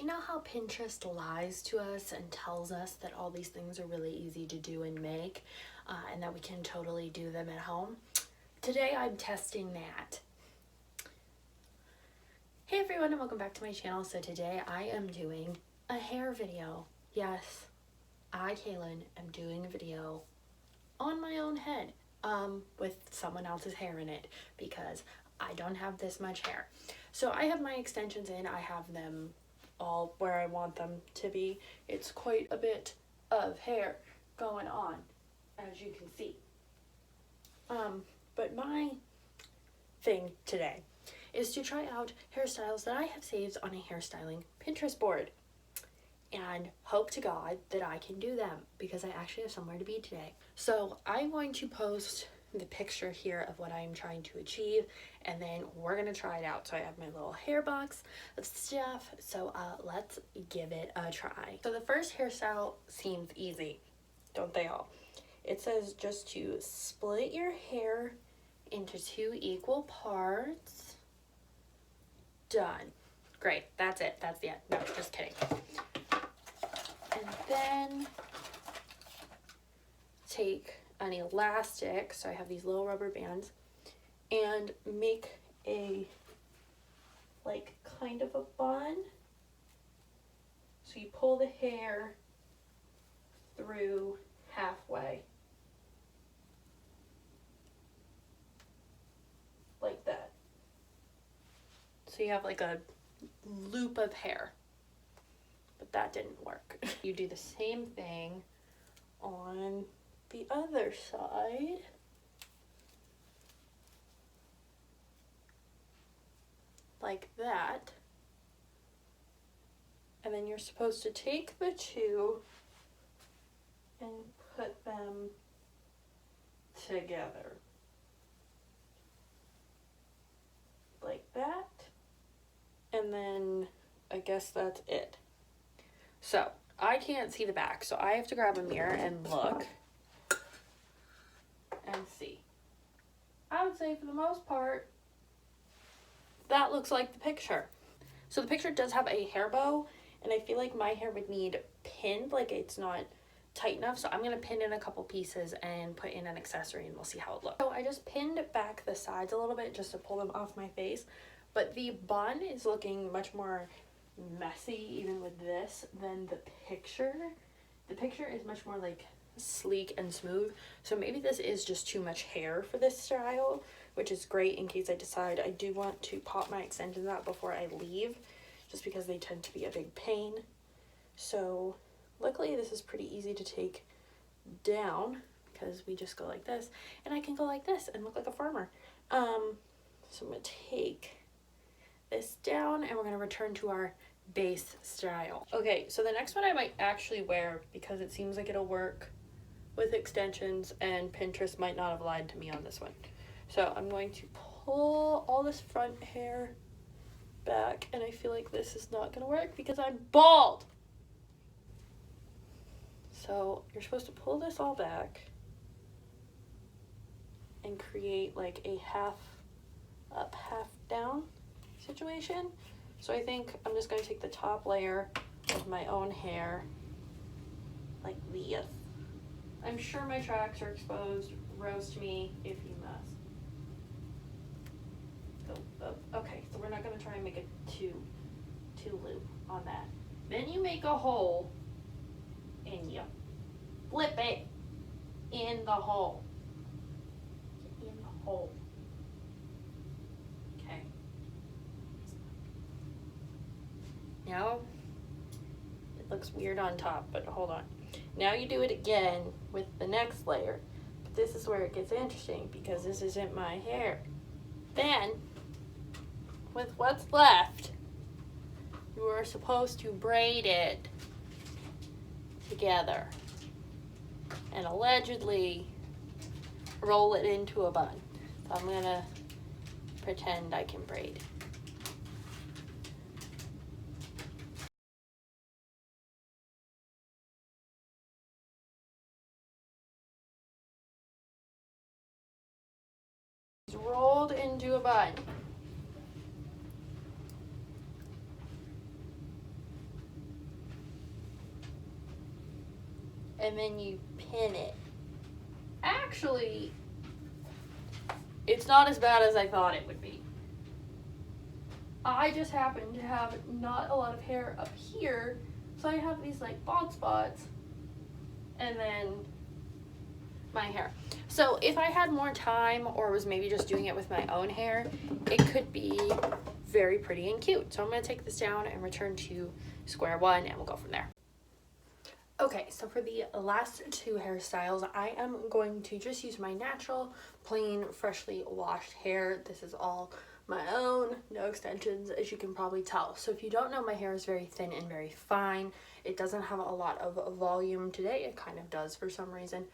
you know how Pinterest lies to us and tells us that all these things are really easy to do and make, and that we can totally do them at home? Today I'm testing that. Hey everyone, and welcome back to my channel. So today I am doing a hair video. Yes, I, Kaylin, am doing a video on my own head with someone else's hair in it because I don't have this much hair. So I have my extensions in. I have them all where I want them to be. It's quite a bit of hair going on, as you can see. But my thing today is to try out hairstyles that I have saved on a hairstyling Pinterest board and hope to God that I can do them because I actually have somewhere to be today. So I'm going to post the picture here of what I'm trying to achieve, and then we're gonna try it out. So I have my little hair box of stuff, so let's give it a try. So the first hairstyle seems easy, don't they all? It says just to split your hair into 2 equal parts. Done. Great, that's it, that's the end. No, just kidding. And then take an elastic, so I have these little rubber bands, and make a like kind of a bun. So you pull the hair through halfway like that, so you have like a loop of hair, but that didn't work. You do the same thing on the other side. Like that. And then you're supposed to take the two and put them together. Like that. And then I guess that's it. So I can't see the back, so I have to grab a mirror and look and see. I would say for the most part, that looks like the picture. So the picture does have a hair bow, and I feel like my hair would need pinned, like it's not tight enough. So I'm gonna pin in a couple pieces and put in an accessory, and we'll see how it looks. So I just pinned back the sides a little bit just to pull them off my face, but the bun is looking much more messy even with this than the picture. The picture is much more like sleek and smooth, so maybe this is just too much hair for this style, which is great in case I decide I do want to pop my extensions out before I leave, just because they tend to be a big pain. So luckily this is pretty easy to take down because we just go like this, and I can go like this and look like a farmer. So I'm gonna take this down and we're gonna return to our base style. Okay, so the next one I might actually wear because it seems like it'll work with extensions, and Pinterest might not have lied to me on this one. So I'm going to pull all this front hair back, and I feel like this is not gonna work because I'm bald. So you're supposed to pull this all back and create like a half up, half down situation. So I think I'm just going to take the top layer of my own hair like this. I'm sure my tracks are exposed. Roast me if you must. Okay, so we're not going to try and make a two loop on that. Then you make a hole and you flip it in the hole. In the hole. Okay. Now it looks weird on top, but hold on. Now you do it again with the next layer. But this is where it gets interesting because this isn't my hair. Then, with what's left, you are supposed to braid it together and allegedly roll it into a bun. So I'm gonna pretend I can braid. Rolled into a bun. and then you pin it. Actually, it's not as bad as I thought it would be. I just happen to have not a lot of hair up here, so I have these like bald spots, and then my hair. So if I had more time or was maybe just doing it with my own hair, it could be very pretty and cute. So I'm going to take this down and return to square one, and we'll go from there. Okay, so for the last two hairstyles, I am going to just use my natural, plain, freshly washed hair. This is all my own, no extensions, as you can probably tell. So if you don't know, my hair is very thin and very fine. It doesn't have a lot of volume today. It kind of does for some reason.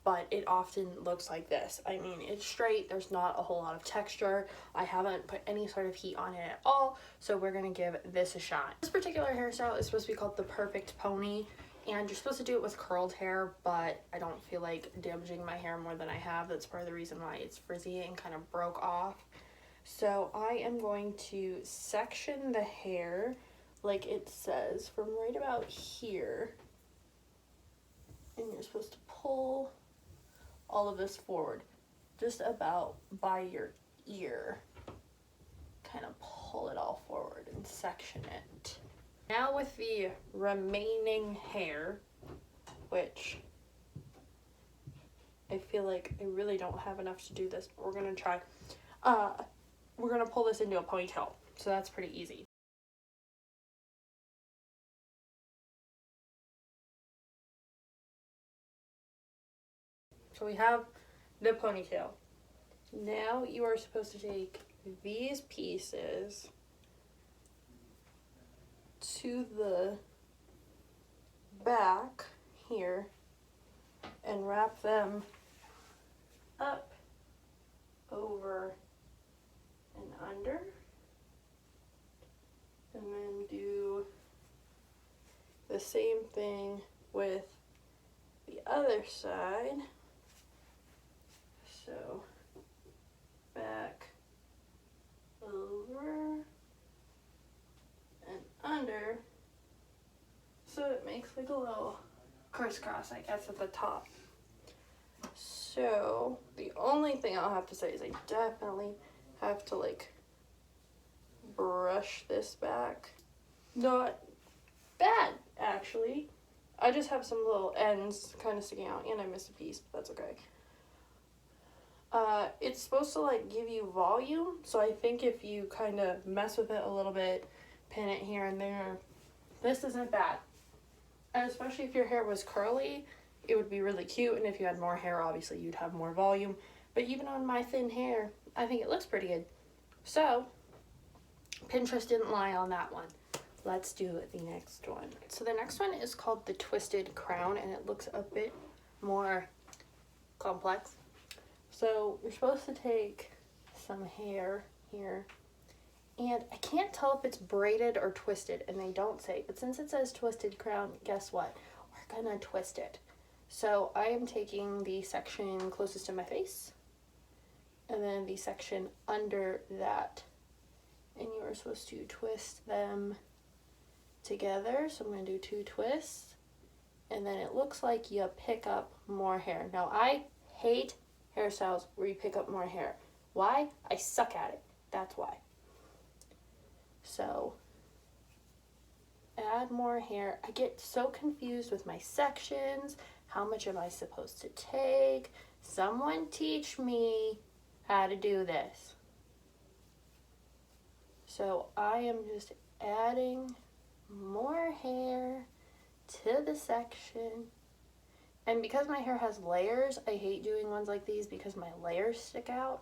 But it often looks like this. I mean, it's straight, there's not a whole lot of texture. I haven't put any sort of heat on it at all, so we're gonna give this a shot. This particular hairstyle is supposed to be called the perfect pony, and you're supposed to do it with curled hair, but I don't feel like damaging my hair more than I have. That's part of the reason why it's frizzy and kind of broke off. So I am going to section the hair like it says from right about here. And you're supposed to pull all of this forward, just about by your ear. Kind of pull it all forward and section it. Now with the remaining hair, which I feel like I really don't have enough to do this, but we're gonna try. We're gonna pull this into a ponytail, so that's pretty easy. So we have the ponytail. Now you are supposed to take these pieces to the back here and wrap them up, over, and under. And then do the same thing with the other side. So back, over, and under, so it makes like a little crisscross, I guess, at the top. So the only thing I'll have to say is I definitely have to like brush this back. Not bad, actually. I just have some little ends kind of sticking out, and I missed a piece, but that's okay. It's supposed to like give you volume, so I think if you kind of mess with it a little bit, pin it here and there, this isn't bad. And especially if your hair was curly, it would be really cute, and if you had more hair, obviously you'd have more volume. But even on my thin hair, I think it looks pretty good. So, Pinterest didn't lie on that one. Let's do the next one. So the next one is called the Twisted Crown, and it looks a bit more complex. So you're supposed to take some hair here, and I can't tell if it's braided or twisted, and they don't say, but since it says Twisted Crown, guess what? We're gonna twist it. So I am taking the section closest to my face, and then the section under that, and you are supposed to twist them together. So I'm gonna do 2 twists, and then it looks like you pick up more hair. Now I hate hairstyles where you pick up more hair. Why? I suck at it. That's why. So add more hair. I get so confused with my sections. How much am I supposed to take? Someone teach me how to do this. So I am just adding more hair to the section. And because my hair has layers, I hate doing ones like these because my layers stick out.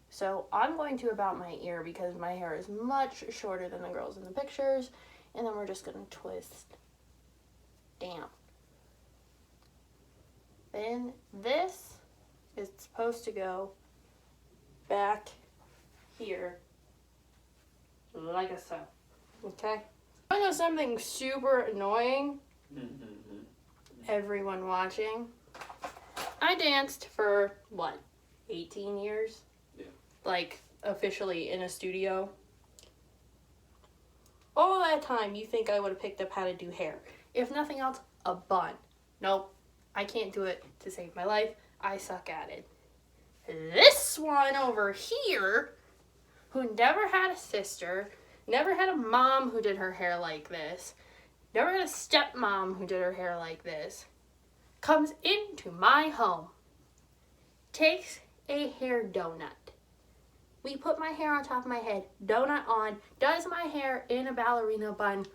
So I'm going to about my ear because my hair is much shorter than the girls in the pictures. And then we're just going to twist down. Then this is supposed to go back here like so. Okay? I know something super annoying. Everyone watching. I danced for, 18 years? Yeah. Like, officially in a studio. All that time, you think I would have picked up how to do hair. If nothing else, a bun. Nope, I can't do it to save my life. I suck at it. This one over here, who never had a sister, never had a mom who did her hair like this, never had a stepmom who did her hair like this, comes into my home, takes a hair donut. We put my hair on top of my head, donut on, does my hair in a ballerina bun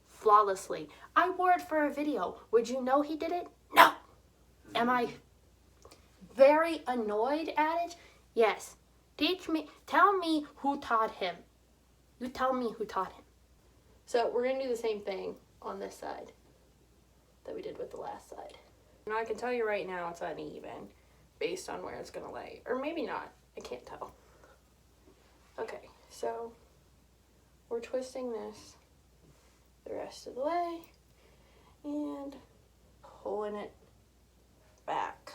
flawlessly. I wore it for a video. Would you know he did it? No. Am I very annoyed at it? Yes. Tell me who taught him. You tell me who taught him. So we're going to do the same thing on this side that we did with the last side. Now I can tell you right now it's uneven based on where it's going to lay. Or maybe not. I can't tell. Okay, so we're twisting this the rest of the way and pulling it back.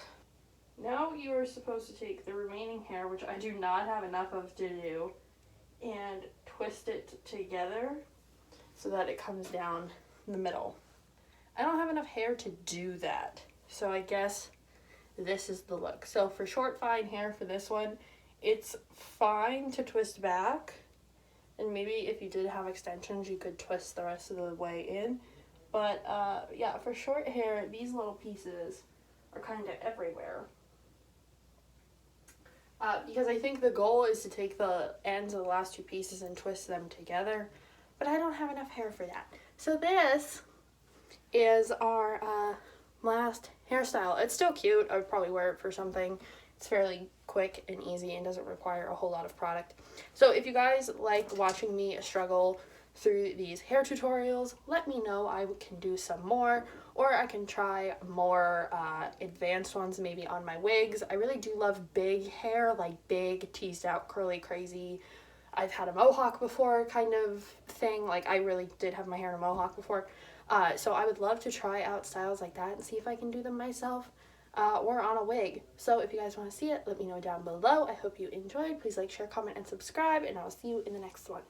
Now you are supposed to take the remaining hair, which I do not have enough of to do, and twist it together so that it comes down the middle. I don't have enough hair to do that, so I guess this is the look. So for short fine hair for this one, it's fine to twist back, and maybe if you did have extensions you could twist the rest of the way in, but yeah, for short hair these little pieces are kind of everywhere. Because I think the goal is to take the ends of the last two pieces and twist them together, but I don't have enough hair for that. So this is our last hairstyle. It's still cute. I would probably wear it for something. It's fairly quick and easy and doesn't require a whole lot of product. So if you guys like watching me struggle through these hair tutorials, let me know. I can do some more, or I can try more advanced ones maybe on my wigs. I really do love big hair, like big teased out curly crazy. I've had a mohawk before kind of thing. Like I really did have my hair in a mohawk before. So I would love to try out styles like that and see if I can do them myself or on a wig. So if you guys want to see it, let me know down below. I hope you enjoyed. Please like, share, comment, and subscribe, and I'll see you in the next one.